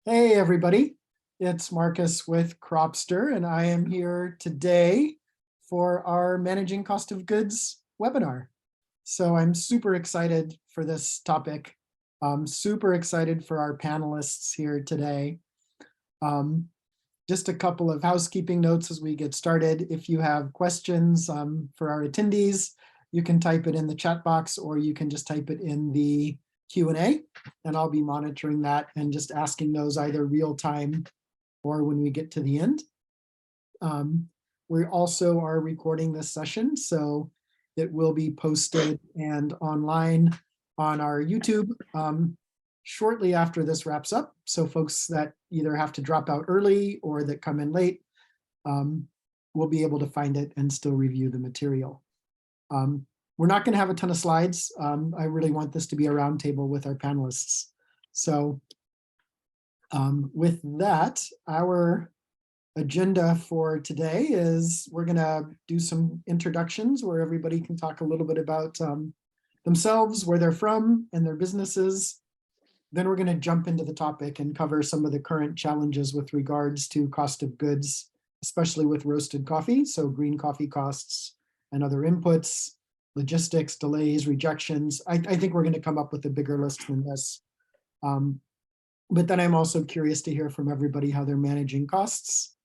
Hey everybody, it's Marcus with Cropster, and I am here today for our Managing Cost of Goods webinar. So I'm super excited for this topic. I'm super excited for our panelists here today. Just a couple of housekeeping notes as we get started. If you have questions for our attendees, you can type it in the chat box, or you can just type it in the Q&A, and I'll be monitoring that and just asking those either real time or when we get to the end. We also are recording this session, so it will be posted and online on our YouTube shortly after this wraps up. So folks that either have to drop out early or that come in late will be able to find it and still review the material. We're not going to have a ton of slides. I really want this to be a roundtable with our panelists. So with that, our agenda for today is we're going to do some introductions where everybody can talk a little bit about themselves, where they're from, and their businesses. Then we're going to jump into the topic and cover some of the current challenges with regards to cost of goods, especially with roasted coffee, so green coffee costs and other inputs, logistics, delays, rejections. I think we're going to come up with a bigger list than this. But then I'm also curious to hear from everybody how they're managing costs.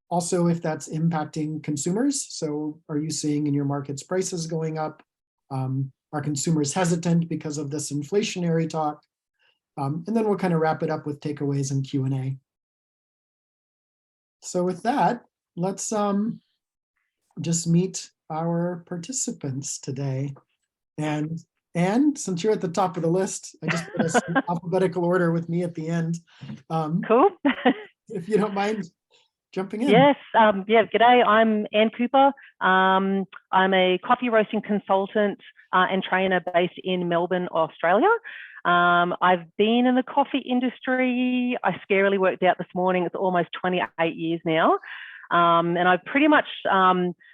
Also, if that's impacting consumers. So are you seeing in your markets prices going up? Are consumers hesitant because of this inflationary talk? And then we'll kind of wrap it up with takeaways and Q&A. So with that, let's just meet our participants today. And since you're at the top of the list, I just put us in alphabetical order with me at the end. Cool. If you don't mind jumping in. Yes. Yeah. G'day. I'm Ann Cooper. I'm a coffee roasting consultant and trainer based in Melbourne, Australia. I've been in the coffee industry. I scarily worked out this morning. It's almost 28 years now. And I've pretty much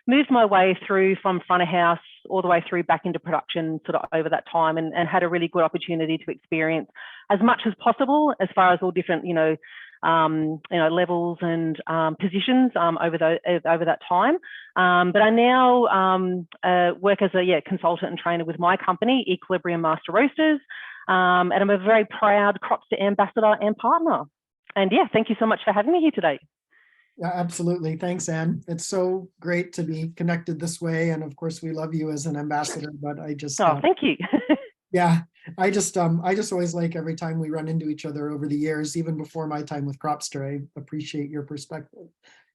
moved my way through from front of house all the way through back into production sort of over that time, and had a really good opportunity to experience as much as possible as far as all different, levels and positions over that time. But I now work as a consultant and trainer with my company, Equilibrium Master Roasters, and I'm a very proud Cropster ambassador and partner. And yeah, thank you so much for having me here today. Yeah, absolutely. Thanks, Anne. It's so great to be connected this way. And of course, we love you as an ambassador, but I just... thank you. Yeah, I just always like every time we run into each other over the years, even before my time with Cropster, I appreciate your perspective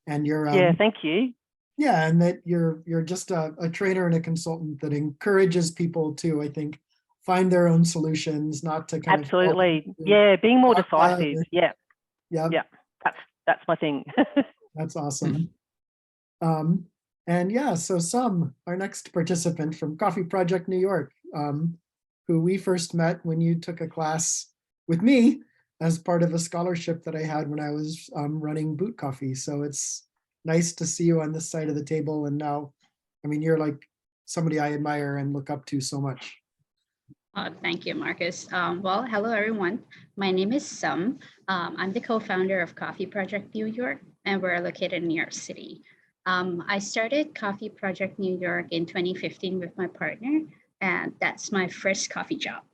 and your... yeah, thank you. Yeah, and that you're just a trainer and a consultant that encourages people to, I think, find their own solutions, not to kind Absolutely. Yeah, being more decisive. Yeah. Yeah. Yeah, that's my thing. That's awesome. And yeah, so Sum, our next participant from Coffee Project New York, who we first met when you took a class with me as part of a scholarship that I had when I was running Boot Coffee. So it's nice to see you on this side of the table. And now, I mean, you're like somebody I admire and look up to so much. Thank you, Marcus. Well, hello, everyone. My name is Sum. I'm the co-founder of Coffee Project New York, and we're located in New York City. I started Coffee Project New York in 2015 with my partner, and that's my first coffee job.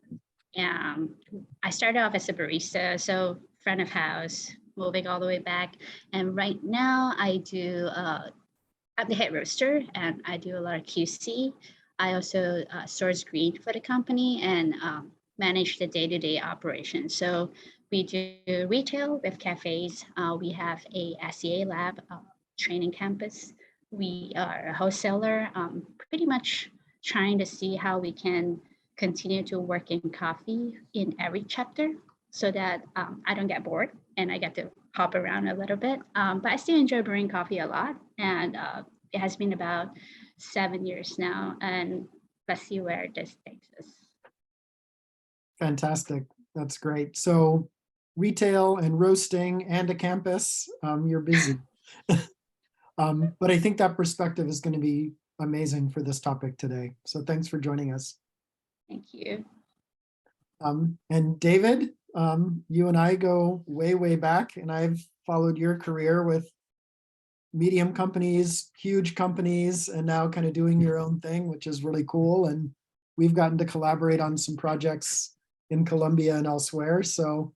I started off as a barista, so front of house, moving all the way back. And right now I'm the head roaster, and I do a lot of QC. I also source green for the company and manage the day-to-day operations. So we do retail with cafes. We have a SEA lab training campus. We are a wholesaler, pretty much trying to see how we can continue to work in coffee in every chapter so that I don't get bored and I get to hop around a little bit. But I still enjoy brewing coffee a lot, and it has been about 7 years now, and let's see where this takes us. Fantastic. That's great. So retail and roasting and a campus, you're busy. But I think that perspective is going to be amazing for this topic today. So thanks for joining us. Thank you. And David, You and I go way, way back, and I've followed your career with medium companies, huge companies, and now kind of doing your own thing, which is really cool. And we've gotten to collaborate on some projects in Colombia and elsewhere. So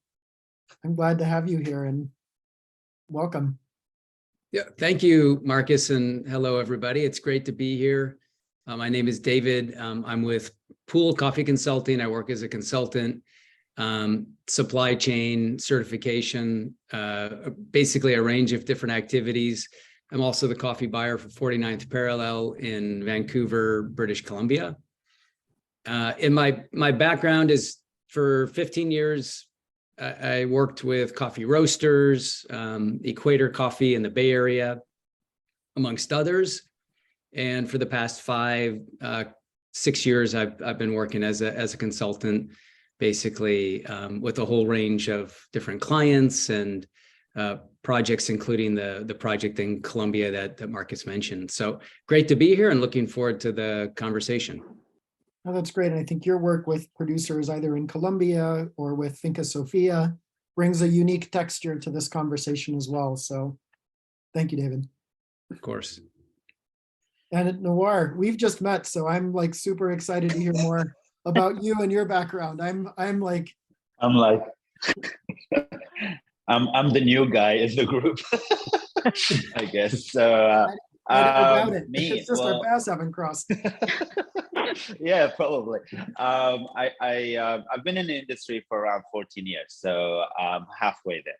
I'm glad to have you here and welcome. Yeah, thank you, Marcus, and hello, everybody. It's great to be here. My name is David. I'm with Pohl Coffee Consulting. I work as a consultant, supply chain certification, basically a range of different activities. I'm also the coffee buyer for 49th Parallel in Vancouver, British Columbia. In my background is for 15 years, I worked with coffee roasters, Equator Coffee in the Bay Area, amongst others. And for the past 6 years, I've been working as a consultant, basically with a whole range of different clients and projects, including the project in Colombia that Marcus mentioned. So great to be here and looking forward to the conversation. Oh, that's great. And I think your work with producers either in Colombia or with Finca Sofia brings a unique texture to this conversation as well. So thank you, David. Of course. And Nawar, we've just met, so I'm like super excited to hear more about you and your background. I'm like I'm the new guy in the group, I guess. So I doubt it. me, It's just our paths haven't crossed. yeah, probably. I've been in the industry for around 14 years, so I'm halfway there.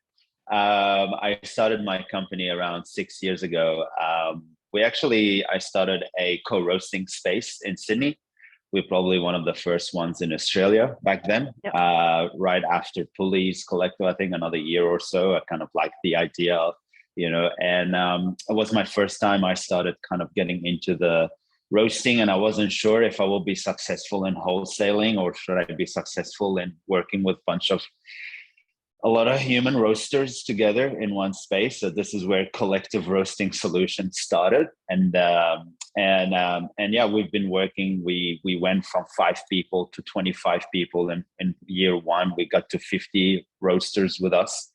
I started my company around 6 years ago. I started a co-roasting space in Sydney. We're probably one of the first ones in Australia back then. Yep. Right after Police Collective, I think another year or so. I kind of liked the idea, and it was my first time I started kind of getting into the roasting, and I wasn't sure if I will be successful in wholesaling or should I be successful in working with a lot of human roasters together in one space. So this is where collective roasting solutions started. And yeah, we've been working. We went from 5 people to 25 people in year 1. We got to 50 roasters with us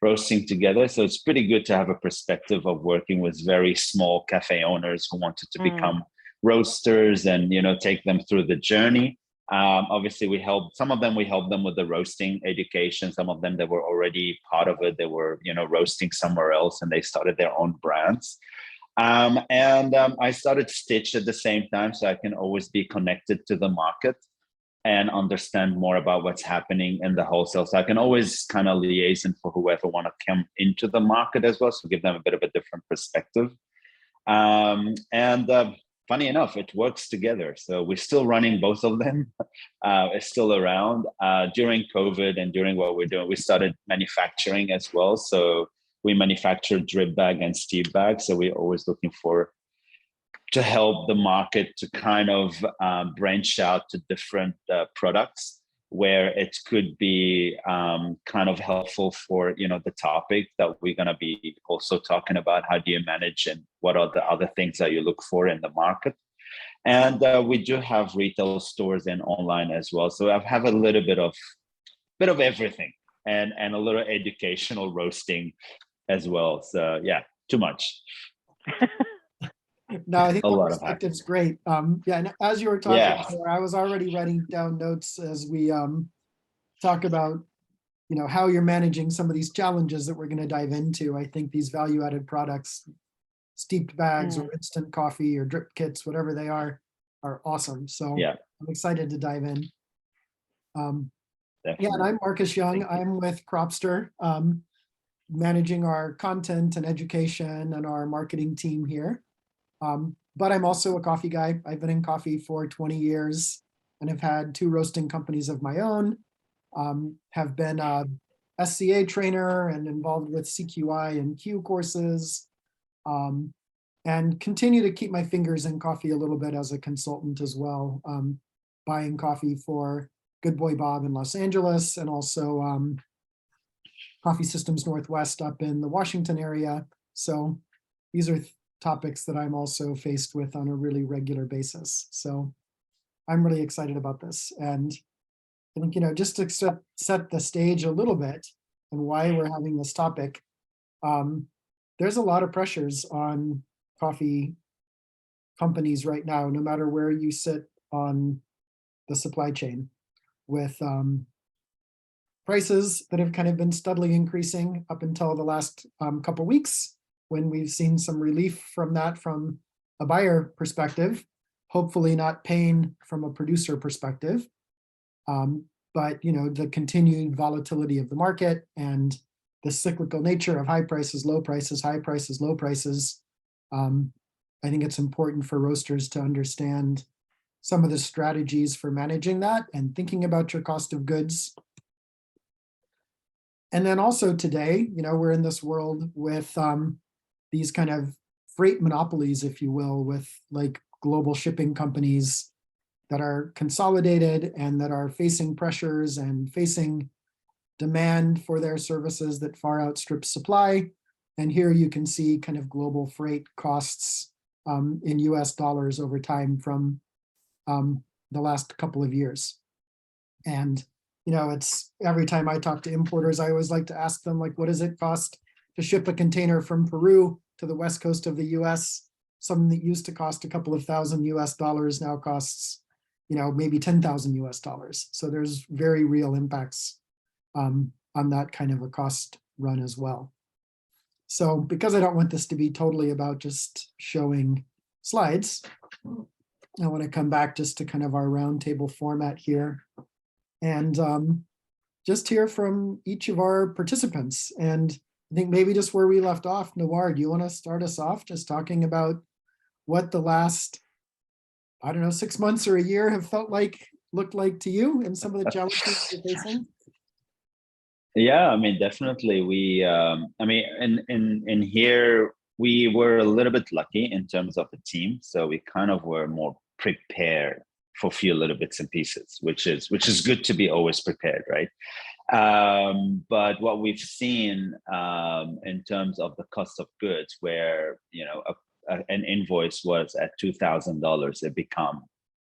roasting together. So it's pretty good to have a perspective of working with very small cafe owners who wanted to become roasters and, take them through the journey. Obviously we helped them with the roasting education. Some of them, they were already part of it. They were, roasting somewhere else and they started their own brands. I started Stitch at the same time, so I can always be connected to the market and understand more about what's happening in the wholesale. So I can always kind of liaison for whoever want to come into the market as well. So give them a bit of a different perspective. Funny enough, it works together. So we're still running both of them. It's still around. During COVID and during what we're doing, we started manufacturing as well. So we manufacture drip bag and steep bag. So we're always looking to help the market to kind of branch out to different products where it could be kind of helpful for, the topic that we're going to be also talking about. How do you manage and what are the other things that you look for in the market? And we do have retail stores and online as well. So I have a little bit of everything and a little educational roasting as well. So yeah, too much. No, I think A the lot of perspective's great. Yeah, and as you were talking, I was already writing down notes as we talk about, how you're managing some of these challenges that we're going to dive into. I think these value-added products, steeped bags or instant coffee or drip kits, whatever they are awesome. So yeah, I'm excited to dive in. Yeah, and I'm Marcus Young. I'm with Cropster, managing our content and education and our marketing team here. But I'm also a coffee guy. I've been in coffee for 20 years and have had 2 roasting companies of my own. Have been a SCA trainer and involved with CQI and Q courses, and continue to keep my fingers in coffee a little bit as a consultant as well, buying coffee for Good Boy Bob in Los Angeles and also Coffee Systems Northwest up in the Washington area. So these are topics that I'm also faced with on a really regular basis. So I'm really excited about this. And I think, just to set the stage a little bit and why we're having this topic, there's a lot of pressures on coffee companies right now, no matter where you sit on the supply chain, with prices that have kind of been steadily increasing up until the last couple weeks, when we've seen some relief from that from a buyer perspective, hopefully not pain from a producer perspective. But the continued volatility of the market and the cyclical nature of high prices, low prices, high prices, low prices. I think it's important for roasters to understand some of the strategies for managing that and thinking about your cost of goods. And then also today, we're in this world with these kind of freight monopolies, if you will, with like global shipping companies that are consolidated and that are facing pressures and facing demand for their services that far outstrips supply. And here you can see kind of global freight costs in US dollars over time from the last couple of years. And, it's every time I talk to importers, I always like to ask them, like, what does it cost to ship a container from Peru to the west coast of the US? Something that used to cost a couple of thousand US dollars now costs, maybe 10,000 US dollars. So there's very real impacts on that kind of a cost run as well. So because I don't want this to be totally about just showing slides, I want to come back just to kind of our roundtable format here and just hear from each of our participants. And I think maybe just where we left off, Nawar, do you want to start us off just talking about what the last, 6 months or a year have looked like to you and some of the challenges you're facing? Yeah, definitely. We, in here, we were a little bit lucky in terms of the team. So we kind of were more prepared for a few little bits and pieces, which is good to be always prepared, right? But what we've seen in terms of the cost of goods, where, an invoice was at $2,000, it become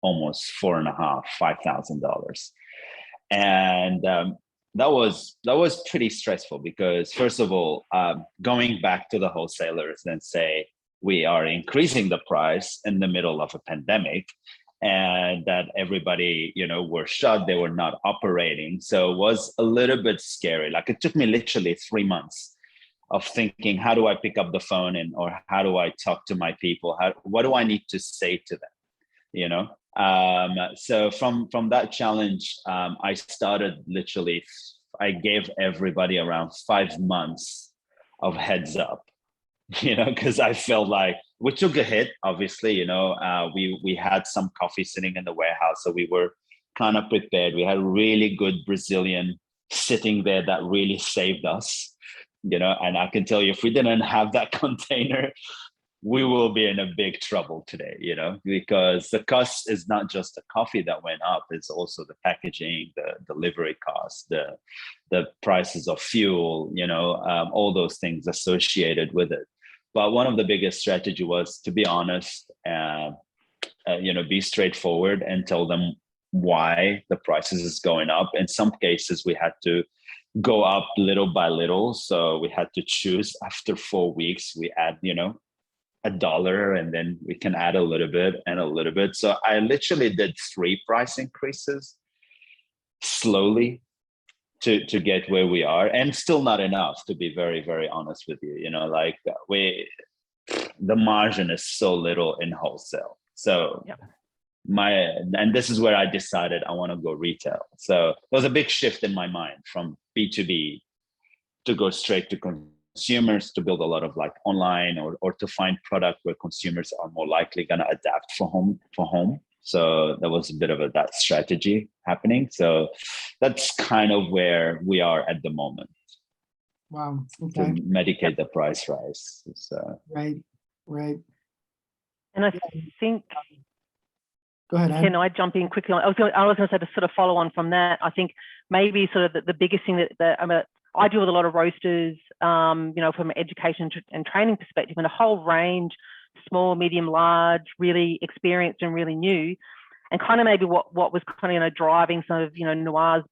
almost $4,500, $5,000. And that was pretty stressful because, first of all, going back to the wholesalers and say we are increasing the price in the middle of a pandemic, and that everybody, were shut, they were not operating. So it was a little bit scary. Like, it took me literally 3 months of thinking, how do I pick up the phone or how do I talk to my people? What do I need to say to them? So from that challenge, I started literally, I gave everybody around 5 months of heads up, because I felt like we took a hit, obviously, we had some coffee sitting in the warehouse. So we were kind of prepared. We had a really good Brazilian sitting there that really saved us, and I can tell you, if we didn't have that container, we will be in a big trouble today, because the cost is not just the coffee that went up, it's also the packaging, the delivery costs, the prices of fuel, all those things associated with it. But one of the biggest strategy was to be honest, be straightforward and tell them why the prices is going up. In some cases, we had to go up little by little. So we had to choose after 4 weeks, we add, $1, and then we can add a little bit and a little bit. So I literally did 3 price increases slowly to get where we are, and still not enough, to be very, very honest with you. The margin is so little in wholesale. So yeah. And this is where I decided I want to go retail. So it was a big shift in my mind from B2B to go straight to consumers, to build a lot of like online or to find product where consumers are more likely going to adapt for home. So there was a bit of that strategy happening. So that's kind of where we are at the moment. Wow. Okay. To mitigate the price rise. Right. And I think, go ahead, Anne. can I jump in quickly? I was going to say, to sort of follow on from that, I think maybe sort of the biggest thing that I deal with a lot of roasters, from an education and training perspective, and a whole range, small, medium, large, really experienced and really new. and kind of maybe what was kind of driving some of Nawar's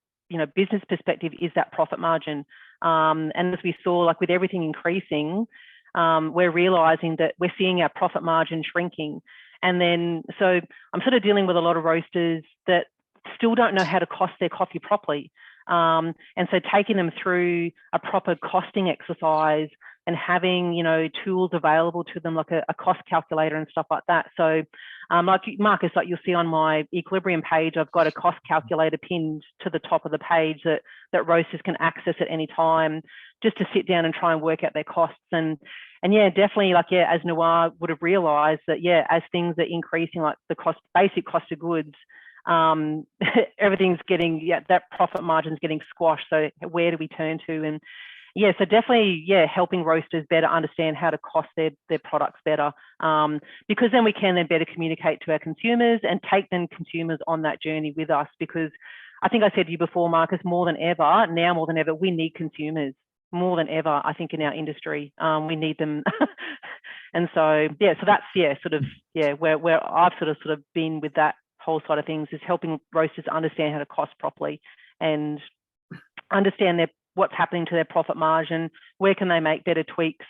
business perspective is that profit margin. And as we saw, like with everything increasing, we're realizing that we're seeing our profit margin shrinking. And then, so I'm sort of dealing with a lot of roasters that still don't know how to cost their coffee properly. And so taking them through a proper costing exercise and having, tools available to them, like a cost calculator and stuff like that. So like Marcus, like you'll see on my Equilibrium page, I've got a cost calculator pinned to the top of the page that roasters can access at any time, just to sit down and try and work out their costs. And yeah, definitely, like, yeah, as Nawar would have realized that, yeah, as things are increasing, like the basic cost of goods, everything's getting, that profit margin's getting squashed. So where do we turn to? And yeah, so definitely, yeah, helping roasters better understand how to cost their products better, because then we can then better communicate to our consumers and take then consumers on that journey with us. Because I think I said to you before, Marcus, more than ever, we need consumers more than ever. I think in our industry, we need them. And so, yeah, so that's, yeah, sort of, yeah, where I've sort of been with that whole side of things, is helping roasters understand how to cost properly and understand what's happening to their profit margin, where can they make better tweaks,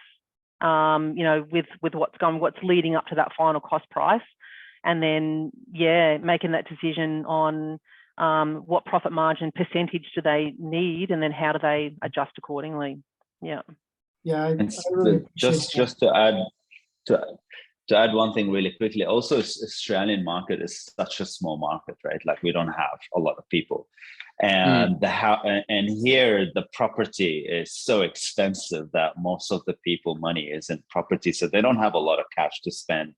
with what's leading up to that final cost price, and then, yeah, making that decision on what profit margin percentage do they need, and then how do they adjust accordingly. Yeah. Yeah, I And really appreciate just to add one thing really quickly, also Australian market is such a small market, right? Like we don't have a lot of people, and and here the property is so expensive that most of the people money is in property, so they don't have a lot of cash to spend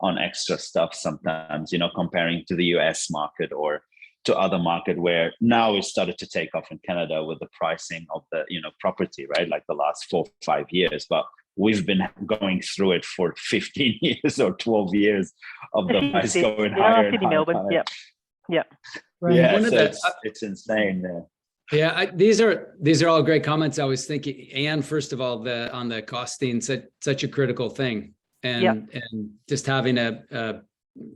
on extra stuff sometimes, comparing to the US market or to other market where now it started to take off in Canada with the pricing of the property, right? Like the last 4 or 5 years, but we've been going through it for 15 years or 12 years of the price going higher and higher. Melbourne. Yeah. Right. Yeah, One of so it's insane. Yeah, these are all great comments. I was thinking, and first of all, on the costing, such a critical thing, and just having a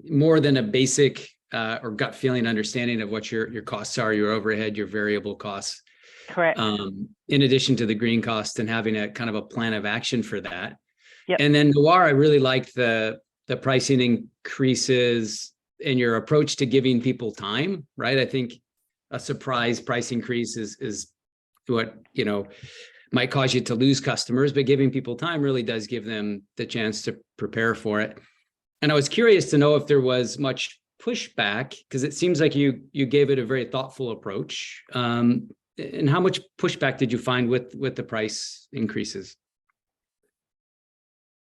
more than a basic or gut feeling understanding of what your costs are, your overhead, your variable costs. Correct. In addition to the green cost, and having a kind of a plan of action for that. Yep. And then Nawar, I really liked the pricing increases and your approach to giving people time, right? I think a surprise price increase is what, might cause you to lose customers, but giving people time really does give them the chance to prepare for it. And I was curious to know if there was much pushback, because it seems like you gave it a very thoughtful approach. And how much pushback did you find with the price increases?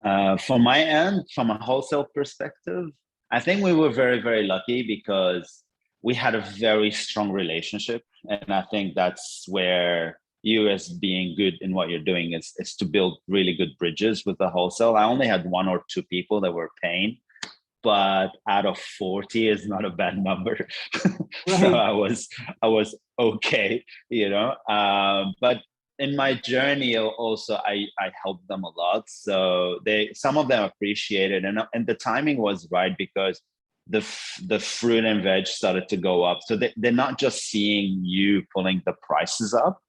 From my end, from a wholesale perspective, I think we were very, very lucky because we had a very strong relationship. And I think that's where you, as being good in what you're doing, is to build really good bridges with the wholesale. I only had 1 or 2 people that were paying, but out of 40 is not a bad number. Right. So I was okay, but in my journey also, I helped them a lot. So some of them appreciated, and the timing was right because the fruit and veg started to go up. So they're not just seeing you pulling the prices up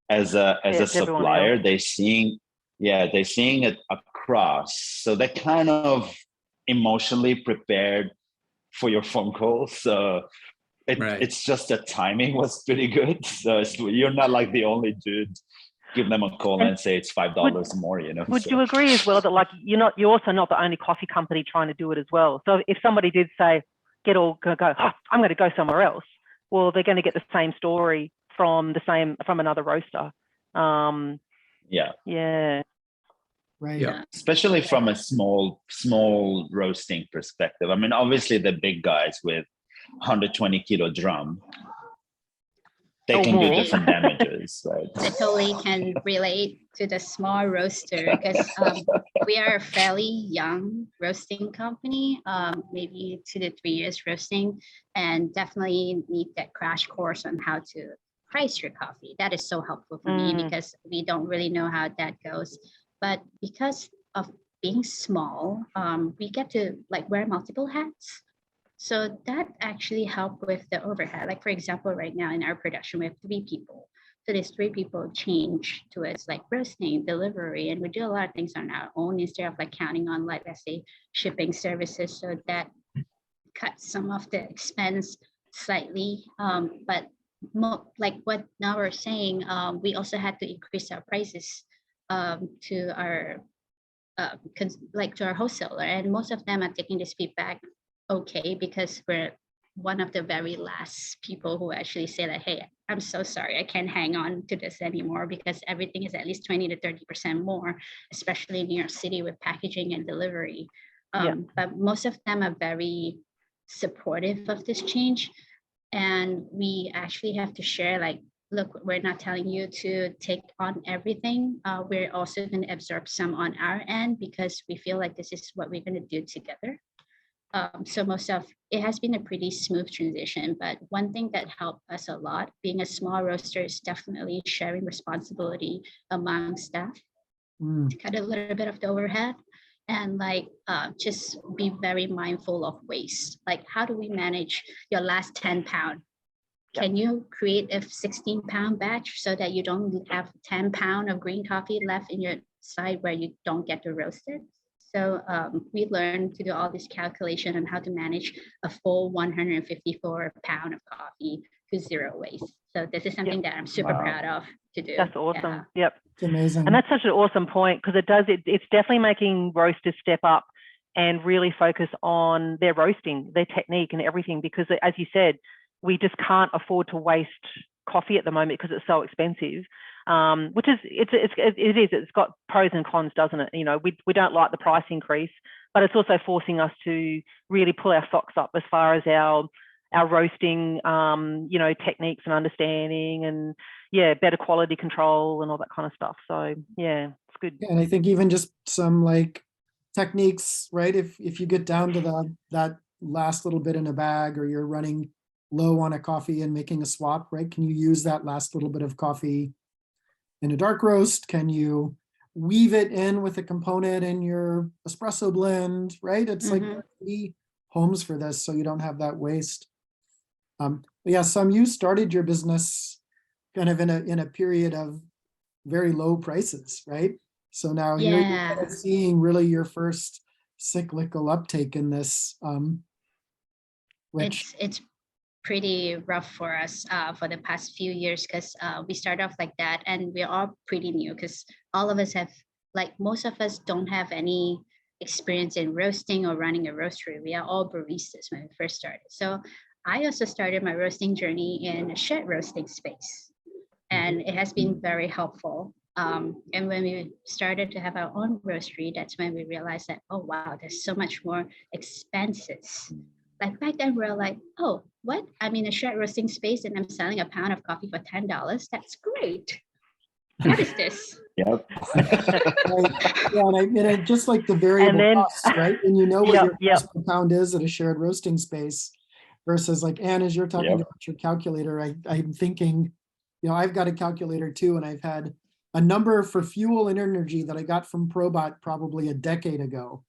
as a supplier, they're seeing it across. So they're kind of emotionally prepared for your phone call. So it's just the timing was pretty good. So you're not like the only dude give them a call and say it's $5 more, Would you agree as well that, like, you're also not the only coffee company trying to do it as well? So if somebody did say, I'm going to go somewhere else, well, they're going to get the same story from another roaster. Yeah. Right. Yeah. Especially from a small roasting perspective. I mean, obviously the big guys with 120 kilo drum, they can do different damages, right? I totally can relate to the small roaster because we are a fairly young roasting company, maybe 2 to 3 years roasting, and definitely need that crash course on how to price your coffee. That is so helpful for me because we don't really know how that goes. But because of being small, we get to wear multiple hats. So that actually helped with the overhead. Like for example, right now in our production, we have 3 people. So these 3 people change towards like roasting, delivery, and we do a lot of things on our own instead of like counting on like, let's say, shipping services. So that cuts some of the expense slightly. But like what now we're saying, we also had to increase our prices to our to our wholesaler, and most of them are taking this feedback okay, because we're one of the very last people who actually say that, hey, I'm so sorry, I can't hang on to this anymore because everything is at least 20 to 30% more, especially in New York City with packaging and delivery. But most of them are very supportive of this change. And we actually have to share, like, look, we're not telling you to take on everything. We're also going to absorb some on our end because we feel like this is what we're going to do together. So most of it has been a pretty smooth transition, but one thing that helped us a lot being a small roaster is definitely sharing responsibility among staff to cut a little bit of the overhead, and like just be very mindful of waste. Like, how do we manage your last 10 pound? Can you create a 16-pound batch so that you don't have 10 pound of green coffee left in your side where you don't get to roast it? So we learned to do all this calculation on how to manage a full 154 pound of coffee to 0 waste. So this is something that I'm super proud of to do. That's awesome. Yep. It's amazing. And that's such an awesome point, because it's definitely making roasters step up and really focus on their roasting, their technique and everything, because as you said, we just can't afford to waste coffee at the moment because it's so expensive. Which is it's got pros and cons, doesn't it? You know, we don't like the price increase, but it's also forcing us to really pull our socks up as far as our roasting, you know, techniques and understanding, and better quality control and all that kind of stuff. So yeah, it's good. And I think even just some like techniques, right? If you get down to that last little bit in a bag, or you're running low on a coffee and making a swap, right? Can you use that last little bit of coffee in a dark roast? Can you weave it in with a component in your espresso blend, right? It's like homes for this, so you don't have that waste. Sum, you started your business kind of in a period of very low prices, right? So now you're kind of seeing really your first cyclical uptake in this, which it's pretty rough for us for the past few years, because we started off like that, and we're all pretty new, because all of us have, like, most of us don't have any experience in roasting or running a roastery. We are all baristas when we first started. So I also started my roasting journey in a shared roasting space, and it has been very helpful. And when we started to have our own roastery, that's when we realized that, oh wow, there's so much more expenses. Like back then, we were like, oh, what? I'm in a shared roasting space and I'm selling a pound of coffee for $10. That's great. What is this? Yep. and just like the variable costs, right? And you know what your cost per pound is at a shared roasting space, versus like, Anne, as you're talking about your calculator, I'm thinking, you know, I've got a calculator too, and I've had a number for fuel and energy that I got from Probot probably a decade ago.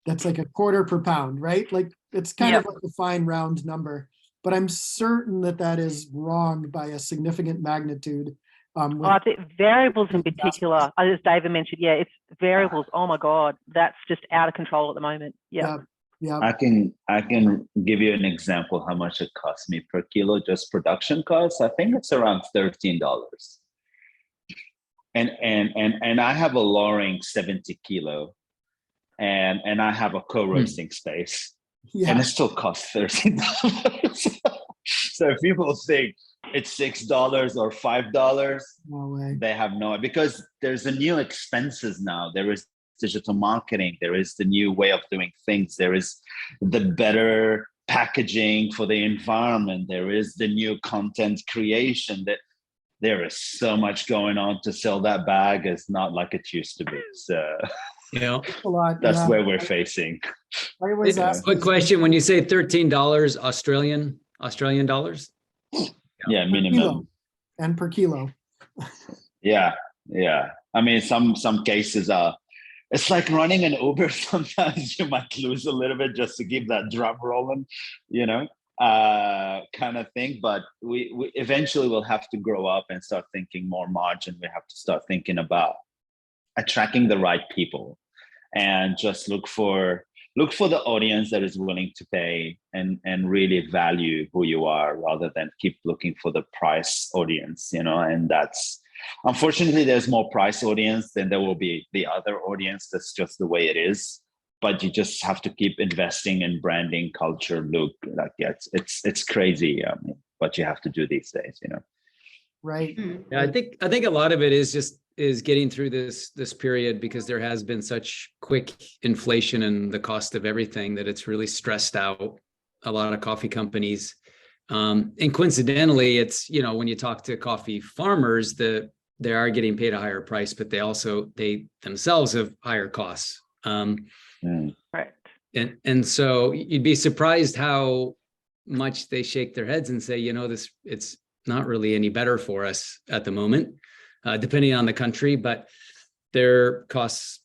That's like $0.25 per pound, right? Like, it's kind of like a fine round number, but I'm certain that is wrong by a significant magnitude. I think variables in particular, as David mentioned, it's variables. Oh my God, that's just out of control at the moment. Yeah. I can give you an example how much it costs me per kilo, just production costs. I think it's around $13. And I have a Loring 70 kilo, and I have a co-roasting space, and it still costs $13. So if people think it's $6 or $5, no way. They have no, because there's a new expenses now. There is digital marketing. There is the new way of doing things. There is the better packaging for the environment. There is the new content creation. That there is so much going on to sell that bag. It's not like it used to be. So a lot, that's where we're facing. I always ask quick question: when you say $13 Australian dollars? Yeah, minimum. Per kilo. Yeah. I mean, some cases are it's like running an Uber. Sometimes you might lose a little bit just to keep that drum rolling, you know, kind of thing. But we eventually will have to grow up and start thinking more margin. We have to start thinking about attracting the right people, and just look for the audience that is willing to pay and really value who you are, rather than keep looking for the price audience, you know. And that's, unfortunately, there's more price audience than there will be the other audience. That's just the way it is. But you just have to keep investing in branding, culture, look. Like, yeah, it's crazy what you have to do these days, you know. Right. Yeah, I think a lot of it is getting through this period, because there has been such quick inflation in the cost of everything that it's really stressed out a lot of coffee companies. And coincidentally, it's, you know, when you talk to coffee farmers, they are getting paid a higher price, but they themselves have higher costs. Right. And so you'd be surprised how much they shake their heads and say, you know, it's not really any better for us at the moment, depending on the country, but their costs,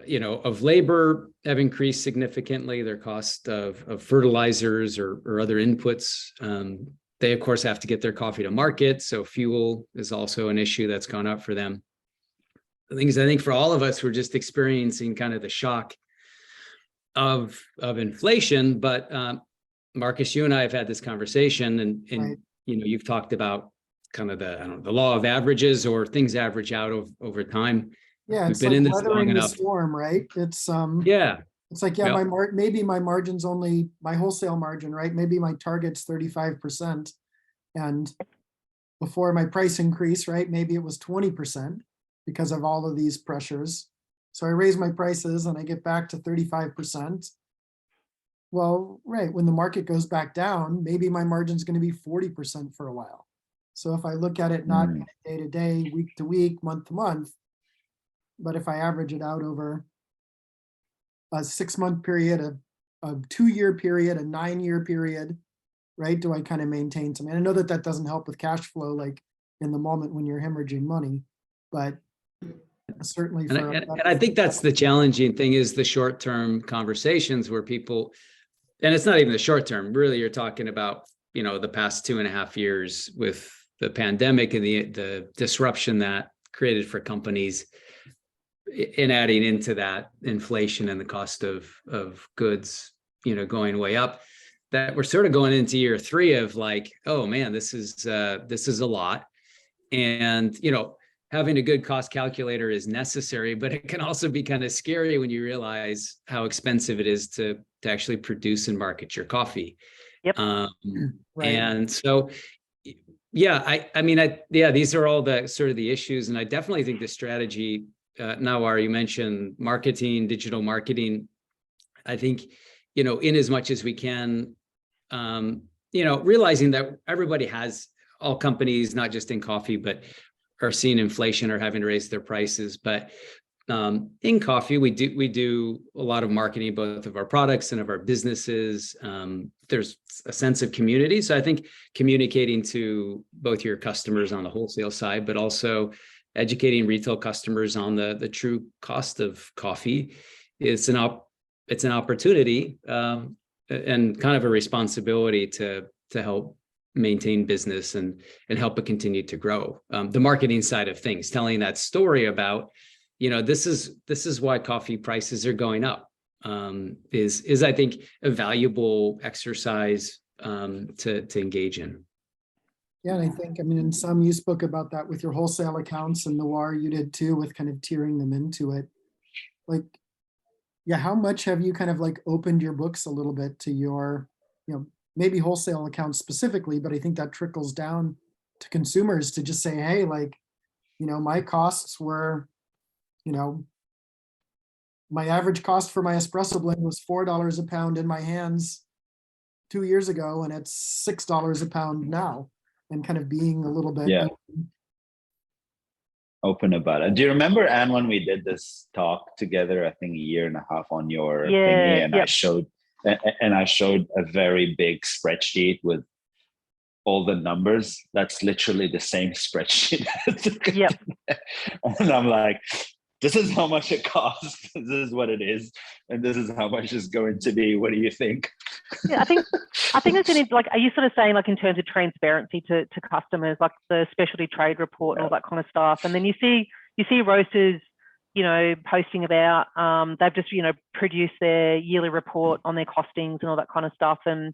you know, of labor have increased significantly. Their cost of fertilizers or other inputs. They of course have to get their coffee to market. So fuel is also an issue that's gone up for them. The thing is, I think for all of us, we're just experiencing kind of the shock of inflation. But Marcus, you and I have had this conversation, and Right. you know, you've talked about kind of the law of averages, or things average out over time. Yeah, We've it's been like in this long weathering the enough. storm, right? It's Yeah. it's like, yeah, Yep. maybe my margin's only my wholesale margin, right? Maybe my target's 35%. And before my price increase, right, maybe it was 20% because of all of these pressures. So I raise my prices and I get back to 35%. Well, right, when the market goes back down, maybe my margin's going to be 40% for a while. So if I look at it not day to day, week to week, month to month, but if I average it out over a 6-month period, a 2-year period, a 9-year period, right? Do I kind of maintain some? And I know that doesn't help with cash flow, like in the moment when you're hemorrhaging money, but certainly for. And I think that's the challenging thing, is the short-term conversations where people, and it's not even the short term, really, you're talking about, you know, the past 2.5 years with the pandemic and the disruption that created for companies, in adding into that inflation and the cost of goods, you know, going way up, that we're sort of going into year 3 of like, oh man, this is a lot. And, you know, having a good cost calculator is necessary, but it can also be kind of scary when you realize how expensive it is to actually produce and market your coffee. Yep. Right. And so, yeah, I mean, these are all the sort of the issues. And I definitely think the strategy, Nawar, you mentioned marketing, digital marketing. I think, you know, in as much as we can, you know, realizing that all companies, not just in coffee, but are seeing inflation or having to raise their prices. But in coffee, we do a lot of marketing, both of our products and of our businesses. There's a sense of community. So I think communicating to both your customers on the wholesale side, but also educating retail customers on the true cost of coffee, it's an opportunity and kind of a responsibility to help maintain business and help it continue to grow. The marketing side of things, telling that story about, you know, this is why coffee prices are going up, is I think a valuable exercise to engage in. Yeah, and I think, I mean, in some, you spoke about that with your wholesale accounts, and Nawar, you did too, with kind of tiering them into it. Like, yeah, how much have you kind of like opened your books a little bit to your, you know, maybe wholesale accounts specifically, but I think that trickles down to consumers to just say, hey, like, you know, my costs were, you know, my average cost for my espresso blend was $4 a pound in my hands 2 years ago, and it's $6 a pound now, and kind of being a little bit open about it. Do you remember, Anne, when we did this talk together, I think 1.5 years on your thingy, and yep. I showed a very big spreadsheet with all the numbers. That's literally the same spreadsheet. Yep. And I'm like, this is how much it costs, this is what it is, and this is how much it's going to be. What do you think? Yeah, I think it's like, are you sort of saying like in terms of transparency to customers, like the specialty trade report and all that kind of stuff, and then you see roasters, posting about they've just produced their yearly report on their costings and all that kind of stuff. And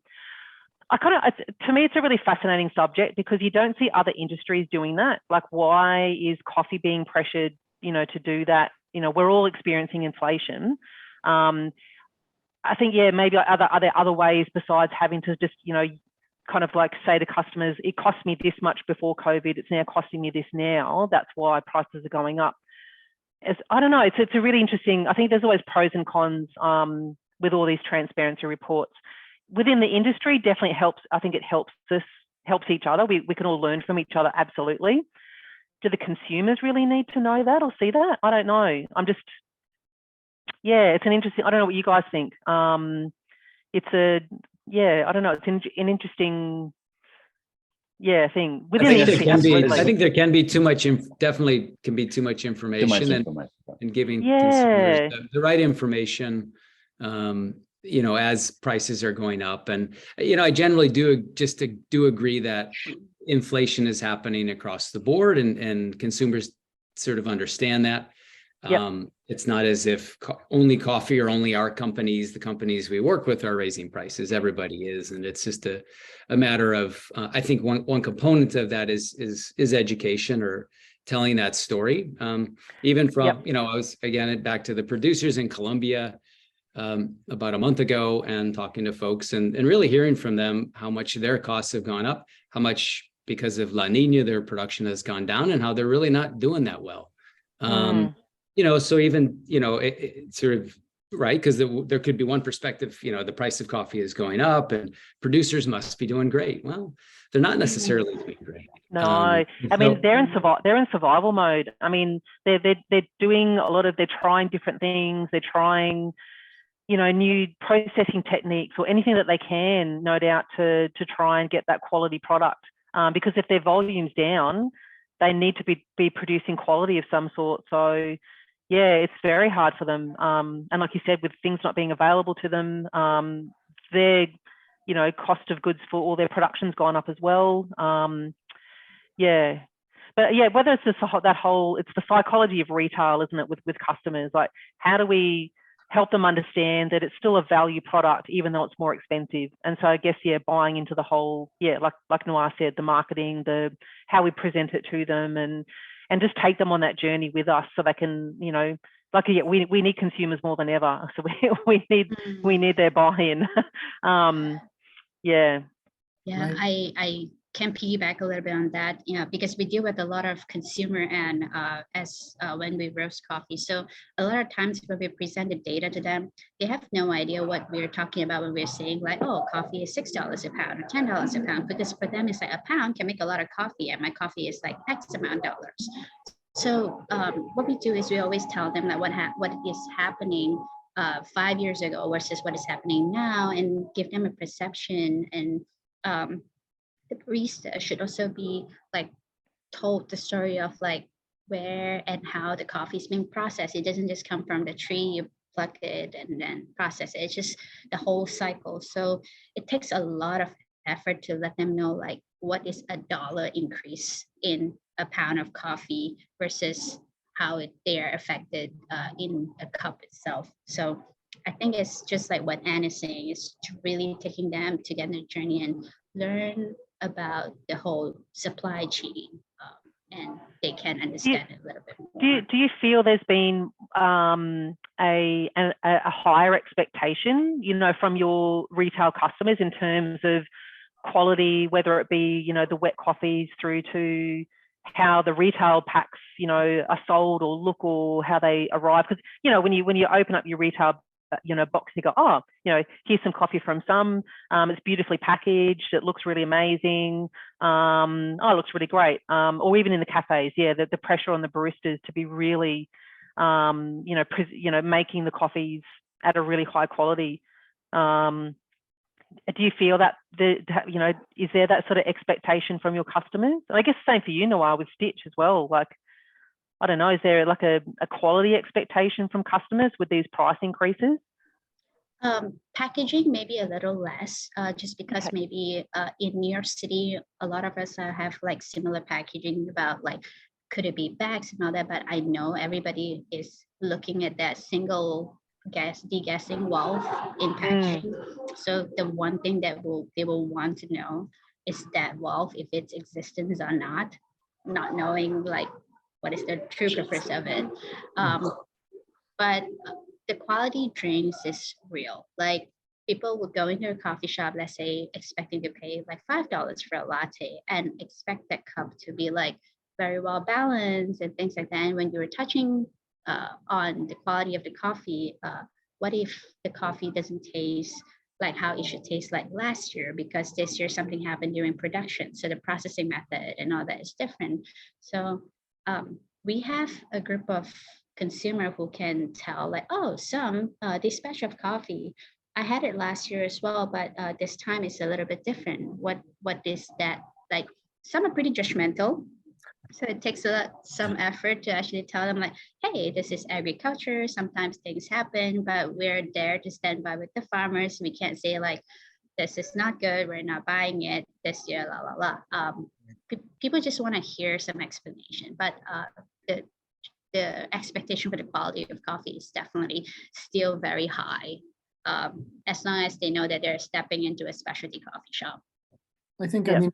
to me, it's a really fascinating subject because you don't see other industries doing that. Like, why is coffee being pressured, to do that? We're all experiencing inflation. I think, yeah, maybe other ways besides having to just, kind of like say to customers, it cost me this much before COVID, it's now costing me this now. That's why prices are going up. I don't know. It's a really interesting. I think there's always pros and cons with all these transparency reports. Within the industry, definitely helps. I think it helps each other. We can all learn from each other. Absolutely. Do the consumers really need to know that or see that? I don't know. It's an interesting. I don't know what you guys think. I don't know. It's an interesting. Thing within the industry. I think there can be too much. Definitely can be too much information, and giving consumers the right information. As prices are going up, and I generally do agree that inflation is happening across the board, and consumers sort of understand that. It's not as if only coffee or only our companies, the companies we work with, are raising prices. Everybody is, and it's just a matter of I think one component of that is education, or telling that story. Even from I was again back to the producers in Colombia about a month ago, and talking to folks and really hearing from them how much their costs have gone up, how much because of La Nina their production has gone down, and how they're really not doing that well. So even, it's sort of right, because there could be one perspective, the price of coffee is going up and producers must be doing great. Well, they're not necessarily doing great. No, I mean, they're in survival mode. I mean, they're doing they're trying different things. They're trying, new processing techniques or anything that they can, no doubt, to try and get that quality product. Because if their volume's down, they need to be producing quality of some sort. So yeah, it's very hard for them. And like you said, with things not being available to them, their cost of goods for all their production's gone up as well. But yeah, whether it's just it's the psychology of retail, isn't it, with customers? Like, how do we help them understand that it's still a value product, even though it's more expensive? And so I guess, buying into the whole, like Nawar said, the marketing, how we present it to them, and just take them on that journey with us, so they can, we need consumers more than ever. So we need their buy-in. Right. I can piggyback a little bit on that, because we deal with a lot of consumer and when we roast coffee. So a lot of times when we present the data to them, they have no idea what we're talking about when we're saying like, oh, coffee is $6 a pound or $10 a pound, because for them it's like a pound can make a lot of coffee, and my coffee is like X amount of dollars. So what we do is we always tell them that what is happening 5 years ago versus what is happening now, and give them a perception. And the barista should also be like told the story of like where and how the coffee is being processed. It doesn't just come from the tree, you pluck it and then process it. It's just the whole cycle. So it takes a lot of effort to let them know like what is $1 increase in a pound of coffee versus how they are affected in a cup itself. So I think it's just like what Anne is saying, is really taking them to get on the journey and learn about the whole supply chain, and they can understand it a little bit more. Do you feel there's been a higher expectation, from your retail customers in terms of quality, whether it be, the wet coffees through to how the retail packs, are sold or look, or how they arrive? Because, when you open up your retail box, you go, oh, here's some coffee from Sum. It's beautifully packaged. It looks really amazing. It looks really great. Or even in the cafes, the pressure on the baristas to be really, making the coffees at a really high quality. Do you feel that is there that sort of expectation from your customers? And I guess same for you, Nawar, with Stitch as well. Like, I don't know, is there like a quality expectation from customers with these price increases? Packaging maybe a little less, just because maybe in New York City, a lot of us have like similar packaging about like, could it be bags and all that, but I know everybody is looking at that single degassing valve in packaging. So the one thing that they will want to know is that valve, if its existence or not knowing like what is the true purpose of it. But the quality drinks is real. Like people would go into a coffee shop, let's say, expecting to pay like $5 for a latte and expect that cup to be like very well balanced and things like that. And when you're touching on the quality of the coffee, what if the coffee doesn't taste like how it should taste like last year, because this year something happened during production. So the processing method and all that is different. So we have a group of consumer who can tell like, oh, this batch of coffee, I had it last year as well, but this time it's a little bit different. What is that? Like some are pretty judgmental. So it takes some effort to actually tell them like, hey, this is agriculture. Sometimes things happen, but we're there to stand by with the farmers. We can't say like, this is not good, we're not buying it this year, la, la, la. People just want to hear some explanation, but the expectation for the quality of coffee is definitely still very high, as long as they know that they're stepping into a specialty coffee shop. I think, I mean,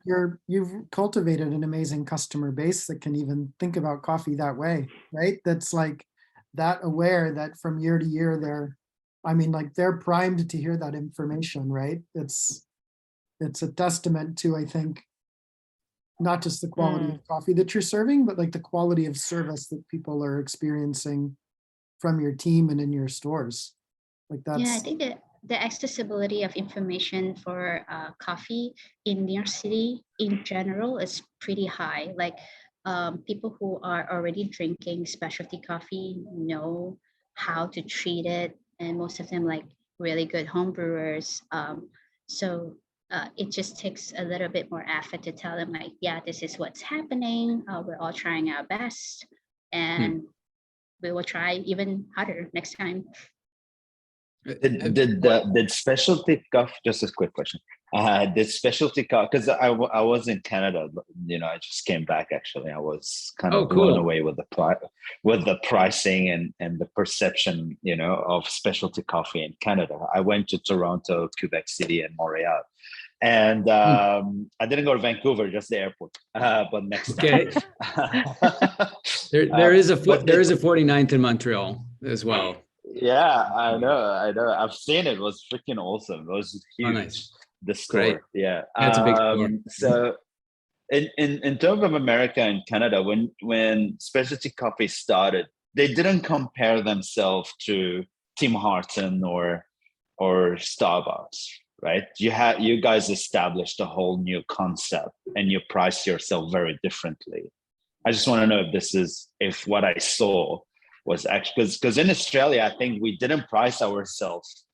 you've cultivated an amazing customer base that can even think about coffee that way, right? That's like that aware that from year to year, they're primed to hear that information, right? It's a testament to, I think, not just the quality of coffee that you're serving, but like the quality of service that people are experiencing from your team and in your stores. Like that's. Yeah, I think that the accessibility of information for coffee in New York City in general is pretty high. Like people who are already drinking specialty coffee know how to treat it, and most of them like really good home brewers. So it just takes a little bit more effort to tell them like, yeah, this is what's happening. We're all trying our best, and we will try even harder next time. Did specialty coffee, just a quick question, did specialty coffee, because I was in Canada, I just came back actually. I was kind of blown away with the pricing and the perception, of specialty coffee in Canada. I went to Toronto, Quebec City, and Montreal. And I didn't go to Vancouver, just the airport. But next time. There is a 49th in Montreal as well. Yeah, I know. I've seen it. It was freaking awesome. It was huge. Oh, nice. The store. Great. Yeah. That's a big store. So in terms of America and Canada, when specialty coffee started, they didn't compare themselves to Tim Hortons or Starbucks, right? You guys established a whole new concept and you price yourself very differently. I just want to know if what I saw was actually, because in Australia, I think we didn't price ourselves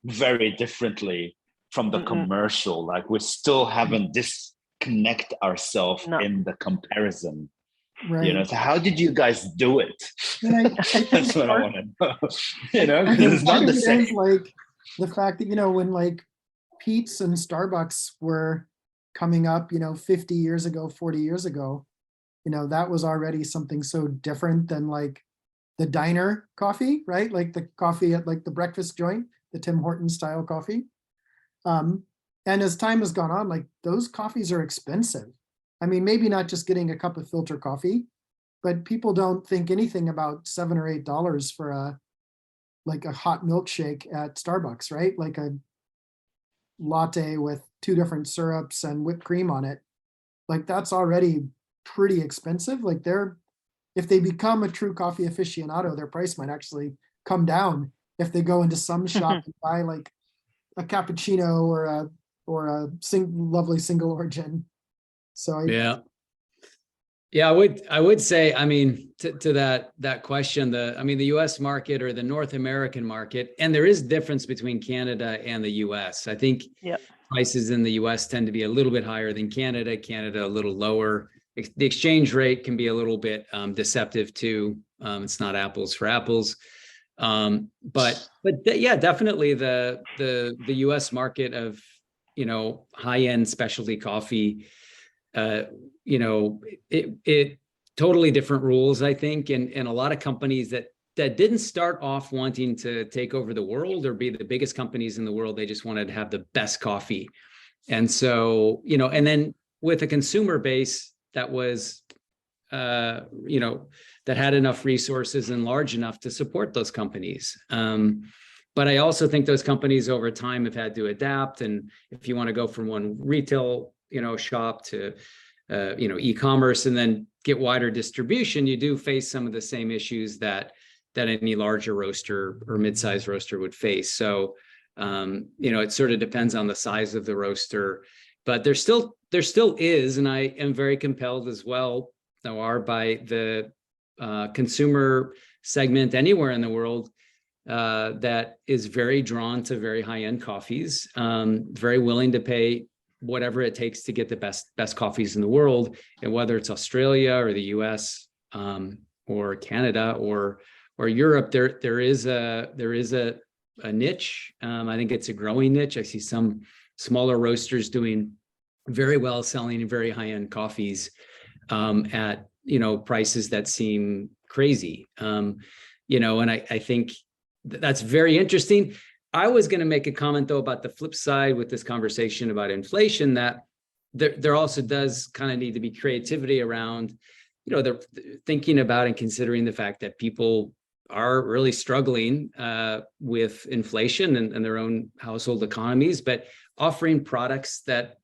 very differently from the commercial. Like we still haven't disconnect ourselves in the comparison. Right. So how did you guys do it? That's what I want to know. Because it's not the same. Is like the fact that, when like Pete's and Starbucks were coming up, 50 years ago, 40 years ago, that was already something so different than like the diner coffee, right? Like the coffee at like the breakfast joint, the Tim Hortons style coffee. And as time has gone on, like those coffees are expensive. I mean, maybe not just getting a cup of filter coffee, but people don't think anything about $7 or $8 for a hot milkshake at Starbucks, right? Like a latte with 2 different syrups and whipped cream on it. Like that's already pretty expensive. Like if they become a true coffee aficionado, their price might actually come down if they go into some shop and buy like a cappuccino or a lovely single origin. So I would say, I mean, to that question, the US market or the North American market, and there is difference between Canada and the US. I think prices in the US tend to be a little bit higher than Canada, a little lower, the exchange rate can be a little bit deceptive too. It's not apples for apples. But yeah, definitely the US market of, high-end specialty coffee, it totally different rules, I think, and a lot of companies that didn't start off wanting to take over the world or be the biggest companies in the world. They just wanted to have the best coffee. And so, and then with a consumer base that was, that had enough resources and large enough to support those companies. But I also think those companies over time have had to adapt. And if you want to go from one retail, shop to, e-commerce and then get wider distribution, you do face some of the same issues that any larger roaster or mid-sized roaster would face. So, it sort of depends on the size of the roaster, but there still is, and I am very compelled as well, Nawar, by the consumer segment anywhere in the world that is very drawn to very high-end coffees, very willing to pay whatever it takes to get the best coffees in the world, and whether it's Australia or the US or Canada or Europe, there is a niche. I think it's a growing niche. I see some smaller roasters doing very well, selling very high-end coffees at prices that seem crazy. And I think that's very interesting. I was going to make a comment though about the flip side with this conversation about inflation, that there also does kind of need to be creativity around, they're thinking about and considering the fact that people are really struggling with inflation and their own household economies, but offering products that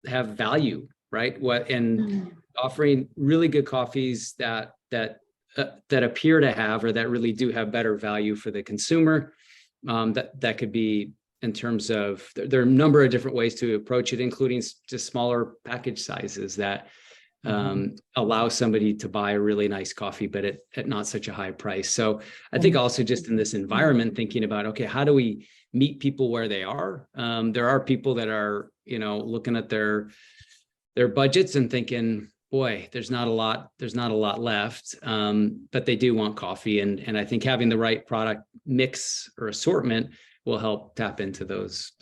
have value, right? Offering really good coffees that appear to have, or that really do have better value for the consumer. That could be in terms of, there are a number of different ways to approach it, including just smaller package sizes that allow somebody to buy a really nice coffee, but at not such a high price. So I think also just in this environment, thinking about, okay, how do we meet people where they are? There are people that are, looking at their budgets and thinking, boy, there's not a lot left, but they do want coffee. And I think having the right product mix or assortment will help tap into those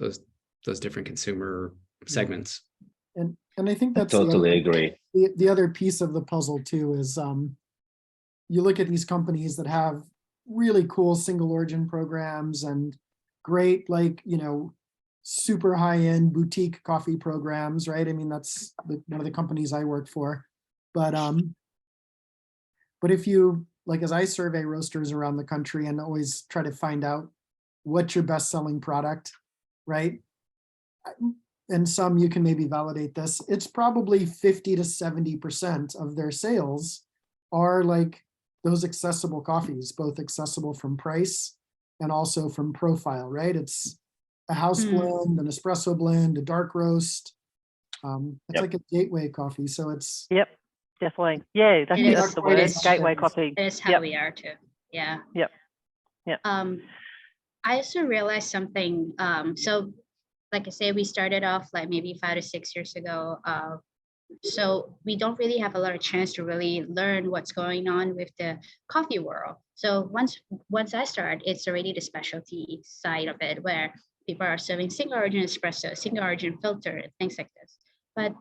different consumer segments. And I think that's totally agree. The other piece of the puzzle too is you look at these companies that have really cool single origin programs and great, super high-end boutique coffee programs, right? I mean, that's one of the companies I work for. But if you, as I survey roasters around the country and always try to find out what's your best-selling product, right? And some, you can maybe validate this, it's probably 50 to 70% of their sales are those accessible coffees, both accessible from price and also from profile, right? It's a house blend, an espresso blend, a dark roast. It's like a gateway coffee. So it's definitely. Yeah, that's the word. Gateway coffee. That's how we are too. Yeah. I also realized something. So like I say, we started off maybe 5 to 6 years ago. So we don't really have a lot of chance to really learn what's going on with the coffee world. So once I start, it's already the specialty side of it, where people are serving single origin espresso, single origin filter, things like this. But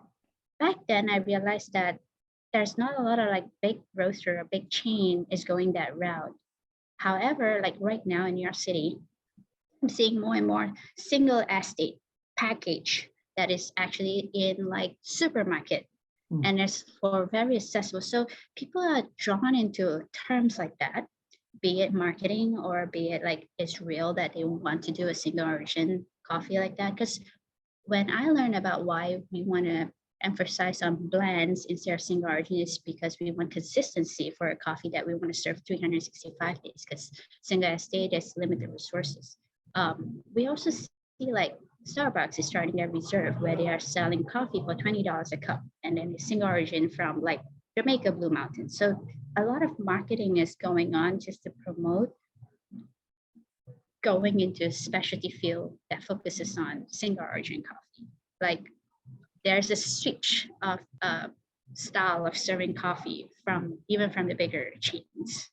back then I realized that there's not a lot of big roaster or big chain is going that route. However, right now in New York City, I'm seeing more and more single estate package that is actually in supermarket, and it's for very accessible. So people are drawn into terms like that, be it marketing or be it it's real that they want to do a single origin coffee like that. Because when I learned about why we want to emphasize on blends instead of single origin, is because we want consistency for a coffee that we want to serve 365 days, because single estate has limited resources. We also see Starbucks is starting their reserve, where they are selling coffee for $20 a cup, and then the single origin from Jamaica Blue Mountain. So a lot of marketing is going on just to promote going into a specialty field that focuses on single origin coffee. There's a switch of style of serving coffee from even from the bigger chains.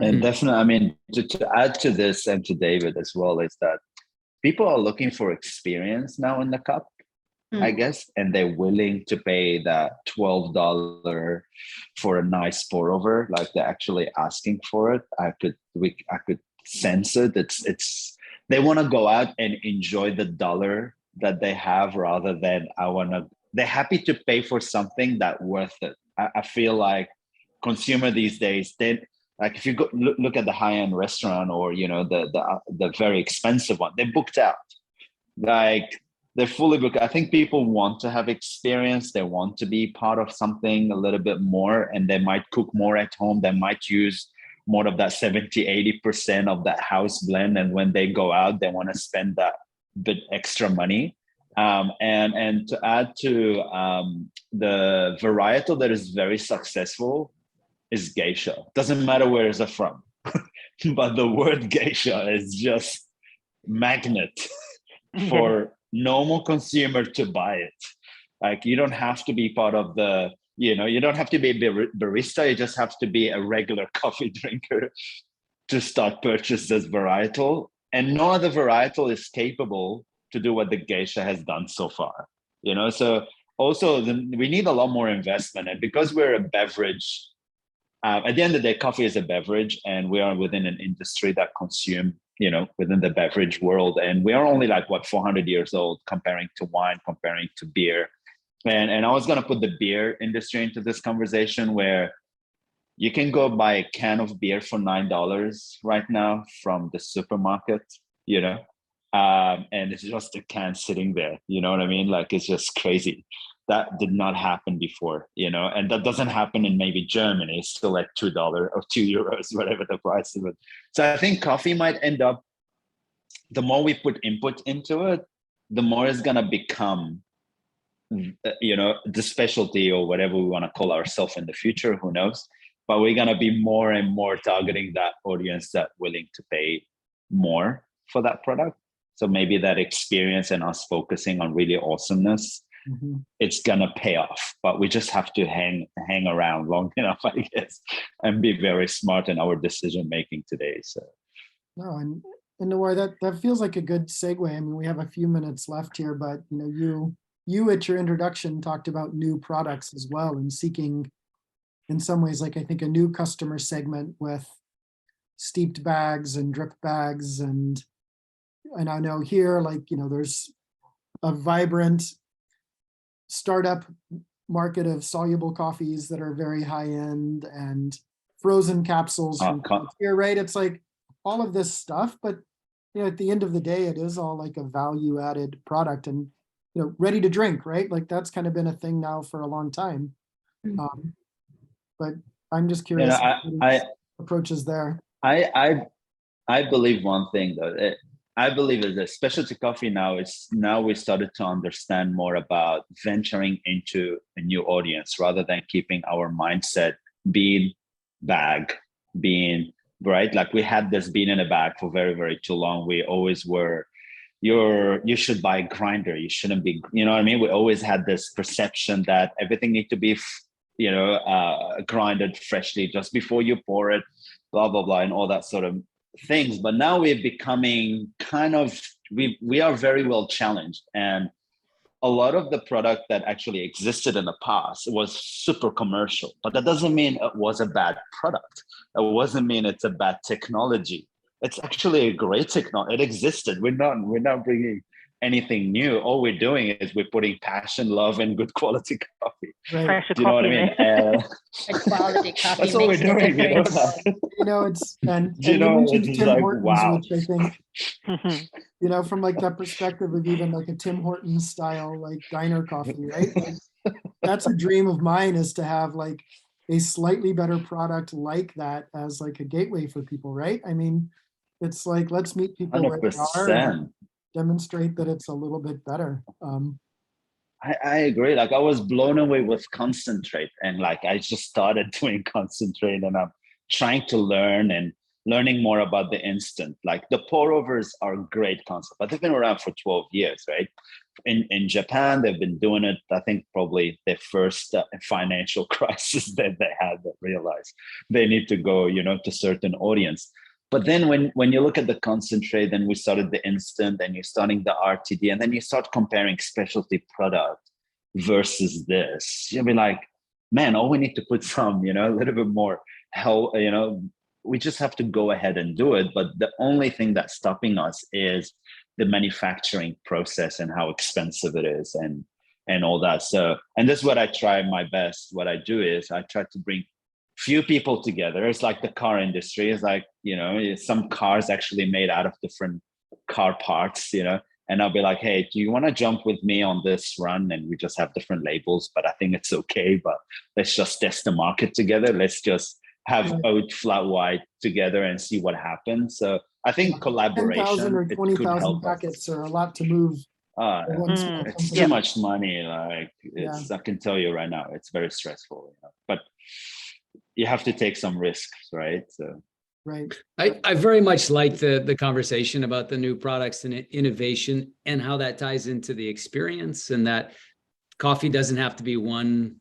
And definitely, I mean, to add to this and to David as well, is that people are looking for experience now in the cup, I guess, and they're willing to pay that $12 for a nice pour over. Like they're actually asking for it. I could sense it. It's they want to go out and enjoy the dollar that they have rather than they're happy to pay for something that's worth it. I feel like consumer these days, like if you go look at the high-end restaurant or the very expensive one, they're booked out. Like they're fully booked. I think people want to have experience. They want to be part of something a little bit more, and they might cook more at home. They might use more of that 70-80% of that house blend. And when they go out, they want to spend that bit extra money. And to add to the varietal that is very successful is geisha. Doesn't matter where it's from, but the word geisha is just magnet for normal consumer to buy it. Like you don't have to be part of the, you don't have to be a barista. You just have to be a regular coffee drinker to start purchase this varietal. And no other varietal is capable to do what the geisha has done so far. So also we need a lot more investment. And because we're a beverage, at the end of the day, coffee is a beverage, and we are within an industry that consume, within the beverage world. And we are only 400 years old comparing to wine, comparing to beer. And I was going to put the beer industry into this conversation, where you can go buy a can of beer for $9 right now from the supermarket, and it's just a can sitting there. You know what I mean? Like, it's just crazy. That did not happen before, and that doesn't happen in maybe Germany. It's still at $2 or €2, whatever the price of it. So I think coffee might end up, the more we put input into it, the more it's going to become, the specialty or whatever we want to call ourselves in the future, who knows? But we're going to be more and more targeting that audience that willing to pay more for that product. So maybe that experience and us focusing on really awesomeness, it's gonna pay off, but we just have to hang around long enough, I guess, and be very smart in our decision making today. So no, and Nawar, that feels like a good segue. I mean, we have a few minutes left here, but you at your introduction talked about new products as well, and seeking, in some ways, I think a new customer segment with steeped bags and drip bags, and I know here, there's a vibrant startup market of soluble coffees that are very high end, and frozen capsules from here, right? It's all of this stuff, but at the end of the day, it is all a value added product, and ready to drink, right? That's kind of been a thing now for a long time. But I'm just curious, approaches there. I believe one thing though. I believe is that specialty coffee now we started to understand more about venturing into a new audience rather than keeping our mindset being bag, being right. Like we had this bean in a bag for very, very too long. We always were, you should buy a grinder. You shouldn't be, you know what I mean? We always had this perception that everything needs to be, grinded freshly just before you pour it, blah, blah, blah, and all that sort of things. But now we're becoming we are very well challenged, and a lot of the product that actually existed in the past was super commercial, but that doesn't mean it was a bad product. It doesn't mean it's a bad technology. It's actually a great technology. It existed. We're not bringing anything new. All we're doing is we're putting passion, love, and good quality coffee. Right. Do you know what I mean? Good quality coffee. That's all we're doing. It's and you mentioned Tim Hortons, wow. which I think, from that perspective of even a Tim Hortons style diner coffee, right? That's a dream of mine, is to have a slightly better product like that as a gateway for people, right? I mean, it's let's meet people 100%. where they are and demonstrate that it's a little bit better. I agree. I was blown away with concentrate, and I just started doing concentrate, and I'm trying to learn. And learning more about the instant. Like the pour overs are a great concept, but they've been around for 12 years, right? In Japan, they've been doing it, I think probably their first financial crisis that they had, that realized they need to go, to certain audience. But then when you look at the concentrate, then we started the instant, and you're starting the RTD, and then you start comparing specialty product versus this. You'll be like, man, all we need to put some, a little bit more help, we just have to go ahead and do it. But the only thing that's stopping us is the manufacturing process and how expensive it is and all that. So, and this is what I try my best. What I do is I try to bring few people together. It's like the car industry. It's like, some cars actually made out of different car parts, and I'll be like, hey, do you want to jump with me on this run? And we just have different labels, but I think it's okay. But let's just test the market together. Let's just have oat, flat white together and see what happens. So I think collaboration, 10,000 or 20,000 packets are a lot to move. It's too much money. Like I can tell you right now, it's very stressful. But you have to take some risks, right? So. Right. I very much like the conversation about the new products and innovation and how that ties into the experience, and that coffee doesn't have to be one,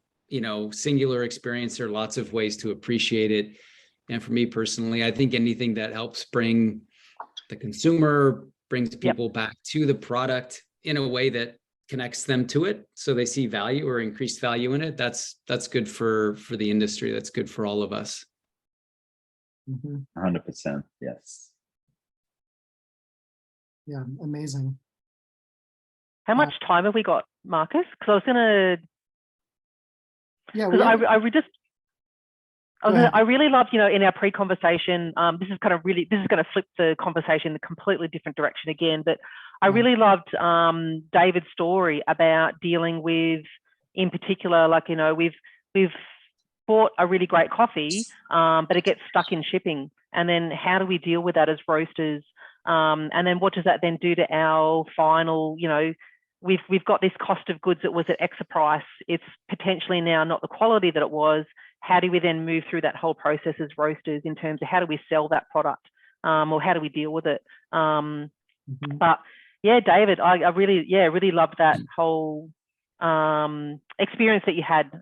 singular experience. There are lots of ways to appreciate it. And for me personally, I think anything that helps bring the consumer, brings people back to the product in a way that connects them to it, so they see value or increased value in it, that's good for the industry. That's good for all of us. 100%. Yes. Yeah. Amazing. How much time have we got, Marcus? Because I was gonna. Yeah. I really love, in our pre-conversation, this is going to flip the conversation in a completely different direction again, but I really loved David's story about dealing with, in particular, like, we've bought a really great coffee, but it gets stuck in shipping. And then how do we deal with that as roasters? And then what does that then do to our final, we've got this cost of goods that was at X price. It's potentially now not the quality that it was. How do we then move through that whole process as roasters in terms of how do we sell that product, or how do we deal with it? But yeah, David, I really loved that whole experience that you had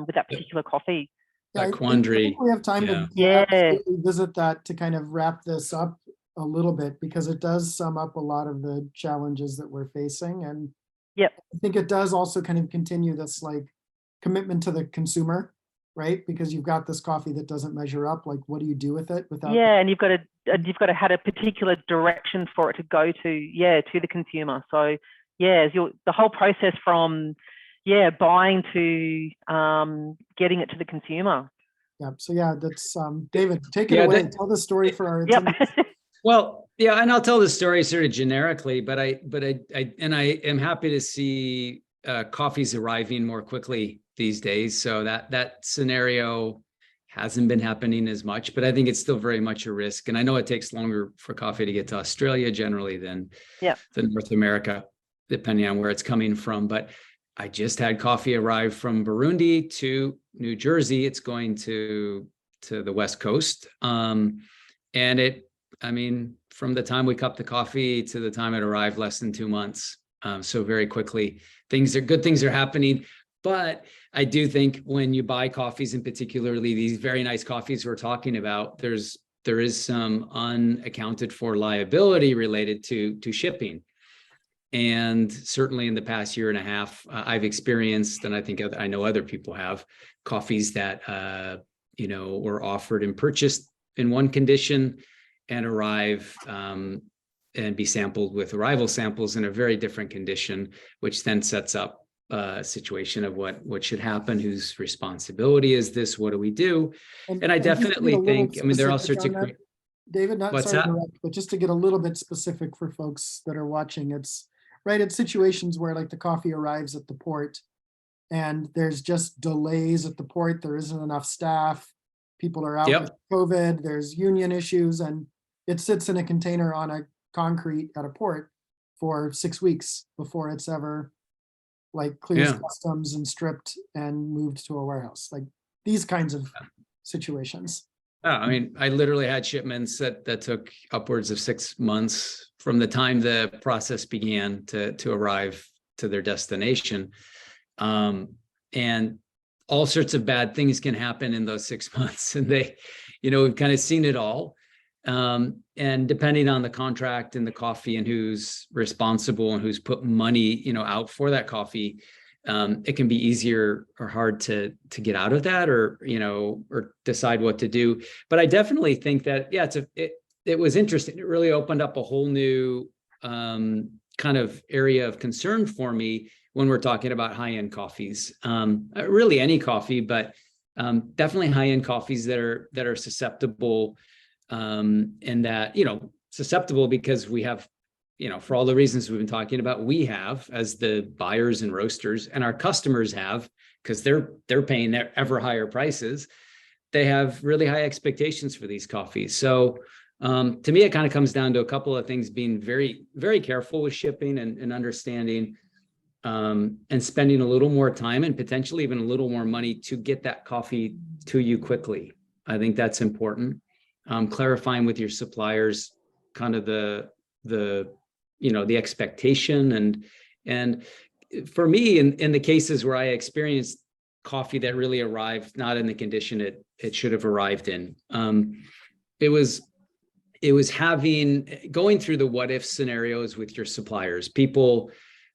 with that particular coffee. Yeah, that quandary. I think we have time to absolutely visit that to kind of wrap this up a little bit, because it does sum up a lot of the challenges that we're facing. And I think it does also kind of continue this like commitment to the consumer, right? Because you've got this coffee that doesn't measure up. Like, what do you do with it without? Yeah, and you've got to have a particular direction for it to go to the consumer. So the whole process from buying to getting it to the consumer. Yeah. So that's David, take it away. Tell the story for our attendees. Well, yeah, and I'll tell the story sort of generically, but I am happy to see coffees arriving more quickly these days. So that scenario hasn't been happening as much, but I think it's still very much a risk. And I know it takes longer for coffee to get to Australia generally than North America, depending on where it's coming from. But I just had coffee arrive from Burundi to New Jersey. It's going to the West Coast. And from the time we cupped the coffee to the time it arrived, less than 2 months. So very quickly, good things are happening. But I do think when you buy coffees, and particularly these very nice coffees we're talking about, there is some unaccounted for liability related to shipping. And certainly in the past year and a half, I've experienced, and I think I know other people have, coffees that were offered and purchased in one condition and arrive and be sampled with arrival samples in a very different condition, which then sets up a situation of what should happen, whose responsibility is this, what do we do? And I definitely think, there are all sorts of David, not sorry to interrupt, but just to get a little bit specific for folks that are watching, it's situations where like the coffee arrives at the port and there's just delays at the port. There isn't enough staff. People are out with COVID. There's union issues, and it sits in a container on a concrete at a port for 6 weeks before it's ever clears customs and stripped and moved to a warehouse. Like these kinds of situations. I mean, I literally had shipments that took upwards of 6 months from the time the process began to arrive to their destination. And all sorts of bad things can happen in those 6 months. And we've kind of seen it all. And depending on the contract and the coffee and who's responsible and who's put money, out for that coffee, it can be easier or hard to get out of that, or decide what to do. But I definitely think that, yeah, it was interesting. It really opened up a whole new kind of area of concern for me when we're talking about high-end coffees. Really any coffee, but definitely high-end coffees that are susceptible, and that, susceptible because we have, for all the reasons we've been talking about, we have as the buyers and roasters, and our customers have, because they're paying their ever higher prices. They have really high expectations for these coffees. So to me, it kind of comes down to a couple of things: being very, very careful with shipping and understanding, and spending a little more time and potentially even a little more money to get that coffee to you quickly. I think that's important. Clarifying with your suppliers kind of the expectation, and for me, in the cases where I experienced coffee that really arrived not in the condition it should have arrived in, it was going through the what if scenarios with your suppliers, people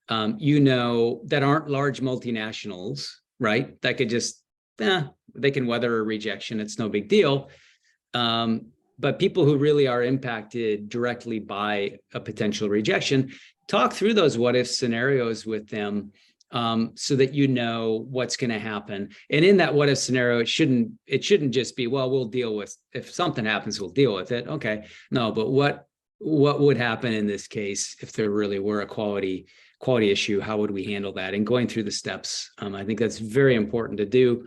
that aren't large multinationals, right? That could just they can weather a rejection, it's no big deal. But people who really are impacted directly by a potential rejection, talk through those what if scenarios with them, so that what's going to happen. And in that what if scenario, it shouldn't just be, well, we'll deal with, if something happens, we'll deal with it. Okay, no, but what would happen in this case if there really were a quality issue? How would we handle that? And going through the steps, I think that's very important to do.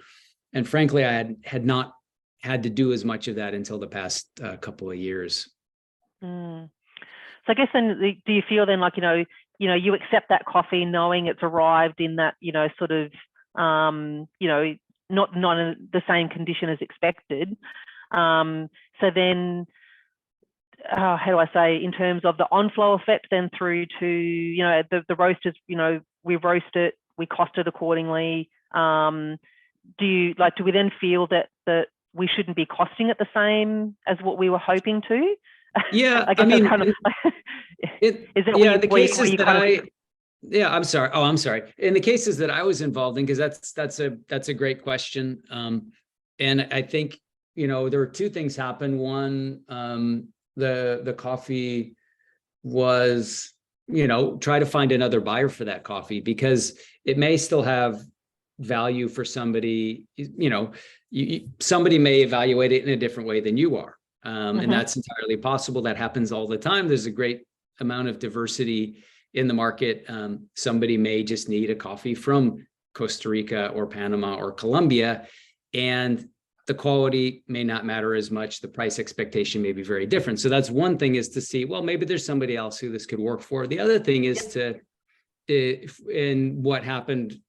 And frankly, I had not had to do as much of that until the past couple of years. So I guess then, do you feel then like, you accept that coffee knowing it's arrived in that, sort of, not in the same condition as expected. So then, how do I say, in terms of the on-flow effect then through to, the roasters, we roast it, we cost it accordingly. Do we then feel that we shouldn't be costing it the same as what we were hoping to? Yeah, I mean, kind of, is that yeah, the cases that I'm sorry. Oh, I'm sorry. In the cases that I was involved in, because that's a great question. And I think, there were two things happen. One, the coffee was, try to find another buyer for that coffee, because it may still have value for somebody. Somebody may evaluate it in a different way than you are. And that's entirely possible. That happens all the time. There's a great amount of diversity in the market. Somebody may just need a coffee from Costa Rica or Panama or Colombia, and the quality may not matter as much. The price expectation may be very different. So that's one thing, is to see, well, maybe there's somebody else who this could work for. The other thing is and what happened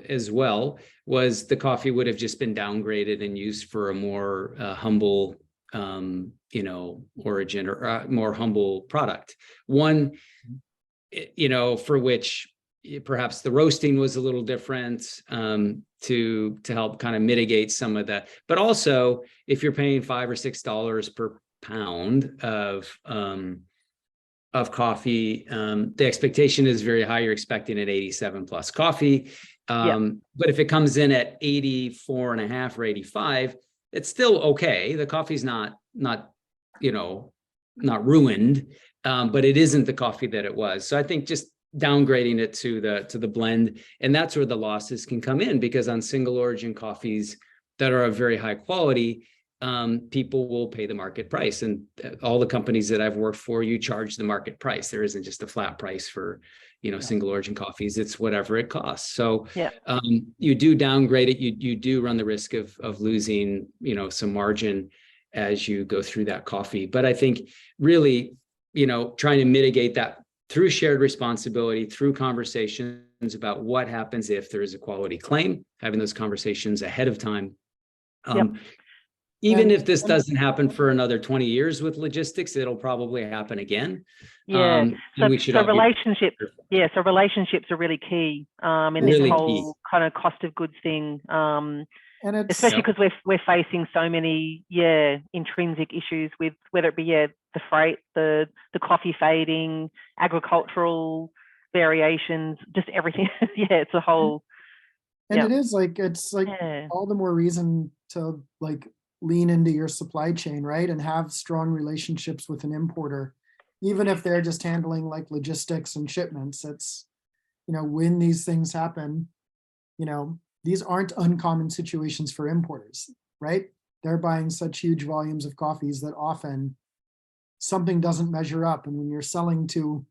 as well was the coffee would have just been downgraded and used for a more humble origin, or more humble product. One, for which perhaps the roasting was a little different, to help kind of mitigate some of that. But also, if you're paying $5 or $6 per pound of coffee, the expectation is very high. You're expecting an 87 plus coffee. But if it comes in at 84.5 or 85, it's still okay. The coffee's not ruined, but it isn't the coffee that it was. So I think just downgrading it to the blend, and that's where the losses can come in, because on single origin coffees that are of very high quality, people will pay the market price. And all the companies that I've worked for, you charge the market price. There isn't just a flat price for single origin coffees. It's whatever it costs. So you do downgrade it. You do run the risk of losing some margin as you go through that coffee. But I think really trying to mitigate that through shared responsibility, through conversations about what happens if there is a quality claim, having those conversations ahead of time. even And- if this doesn't happen for another 20 years with logistics, it'll probably happen again. Yeah. And we should So all be relationships. careful. Yeah. So relationships are really key in this Really whole kind of cost of goods thing. And it's Especially because we're facing so many intrinsic issues with whether it be the freight, the coffee fading, agricultural variations, just everything. It's a whole. and it is like it's like Yeah. all the more reason to like lean into your supply chain, right? And have strong relationships with an importer, even if they're just handling like logistics and shipments. It's, when these things happen, these aren't uncommon situations for importers, right? They're buying such huge volumes of coffees that often something doesn't measure up. And when you're selling to,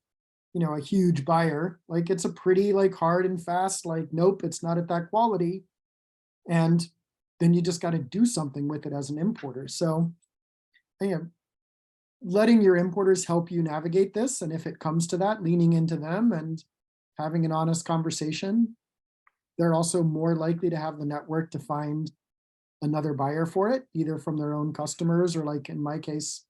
a huge buyer, like it's a pretty like hard and fast, like, nope, it's not at that quality. And then you just got to do something with it as an importer. So, letting your importers help you navigate this. And if it comes to that, leaning into them and having an honest conversation, they're also more likely to have the network to find another buyer for it, either from their own customers or, like in my case,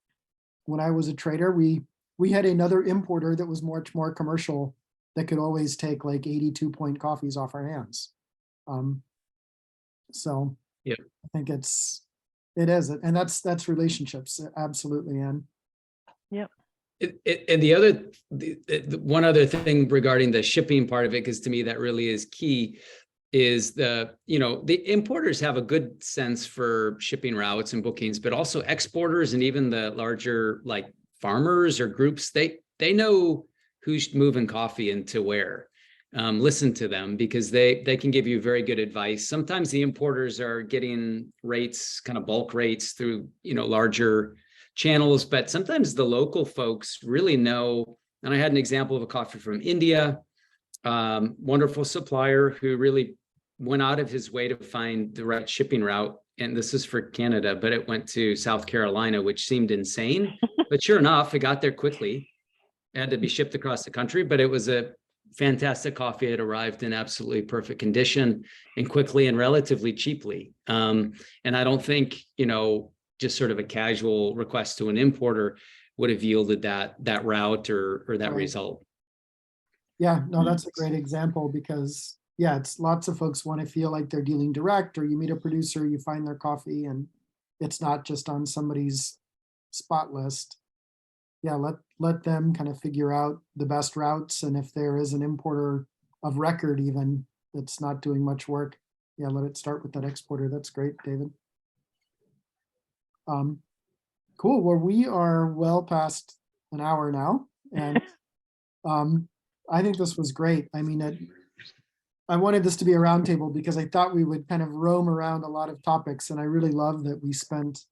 when I was a trader, we had another importer that was much more commercial that could always take like 82-point coffees off our hands. So yeah, I think it is, and that's relationships, absolutely, Anne. Yep. And the one other thing regarding the shipping part of it, because to me that really is key, is the importers have a good sense for shipping routes and bookings, but also exporters and even the larger like farmers or groups, they know who's moving coffee into where. Listen to them, because they can give you very good advice. Sometimes the importers are getting rates, kind of bulk rates through larger channels, but sometimes the local folks really know. And I had an example of a coffee from India, wonderful supplier who really went out of his way to find the right shipping route. And this is for Canada, but it went to South Carolina, which seemed insane. But sure enough, it got there quickly. It had to be shipped across the country, but it was a fantastic coffee. It arrived in absolutely perfect condition and quickly and relatively cheaply. And I don't think, just sort of a casual request to an importer would have yielded that route or that result. Yeah, no, that's a great example, because it's lots of folks want to feel like they're dealing direct, or you meet a producer, you find their coffee and it's not just on somebody's spot list. Let them kind of figure out the best routes. And if there is an importer of record even that's not doing much work, let it start with that exporter. That's great, David. Cool. Well, we are well past an hour now, and I think this was great. I mean, I wanted this to be a roundtable because I thought we would kind of roam around a lot of topics, and I really love that we spent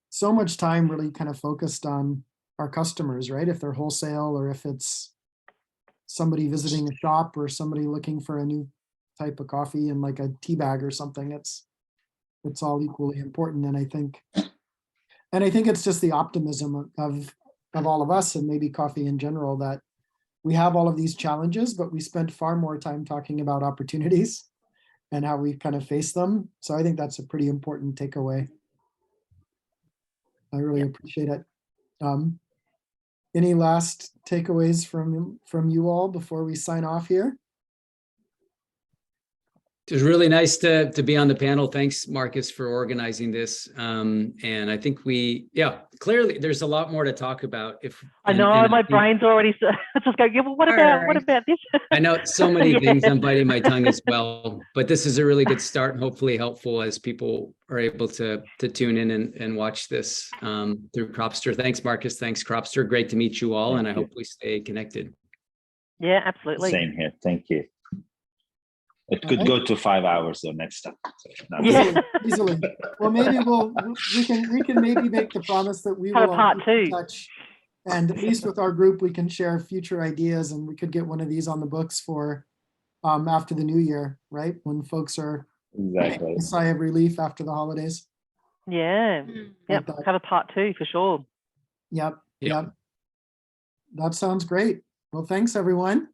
so much time really kind of focused on our customers, right? If they're wholesale, or if it's somebody visiting a shop, or somebody looking for a new type of coffee and like a tea bag or something, it's all equally important. And I think it's just the optimism of all of us, and maybe coffee in general, that we have all of these challenges, but we spent far more time talking about opportunities and how we kind of face them. So I think that's a pretty important takeaway. I really appreciate it. Any last takeaways from you all before we sign off here? It was really nice to be on the panel. Thanks, Marcus, for organizing this. And I think clearly there's a lot more to talk about. I know my brain's already just going, well, what about this? I know so many things. I'm biting my tongue as well, but this is a really good start and hopefully helpful as people are able to tune in and watch this through Cropster. Thanks, Marcus. Thanks, Cropster. Great to meet you all. And I hope we stay connected. Yeah, absolutely. Same here. Thank you. It could go to 5 hours though next time. Easily. Well, maybe we can maybe make the promise that we will part keep in 2. touch, and at least with our group we can share future ideas, and we could get one of these on the books for after the new year, right? When folks are exactly a sigh of relief after the holidays. Yeah. Yep. Like have a part 2 for sure. Yep. That sounds great. Well, thanks everyone.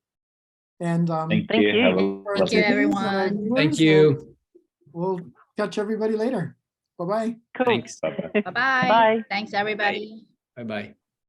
And Thank you, everyone. Thank you. We'll catch everybody later. Bye-bye. Cool. Thanks. Bye-bye. Bye-bye. Bye. Thanks, everybody. Bye-bye.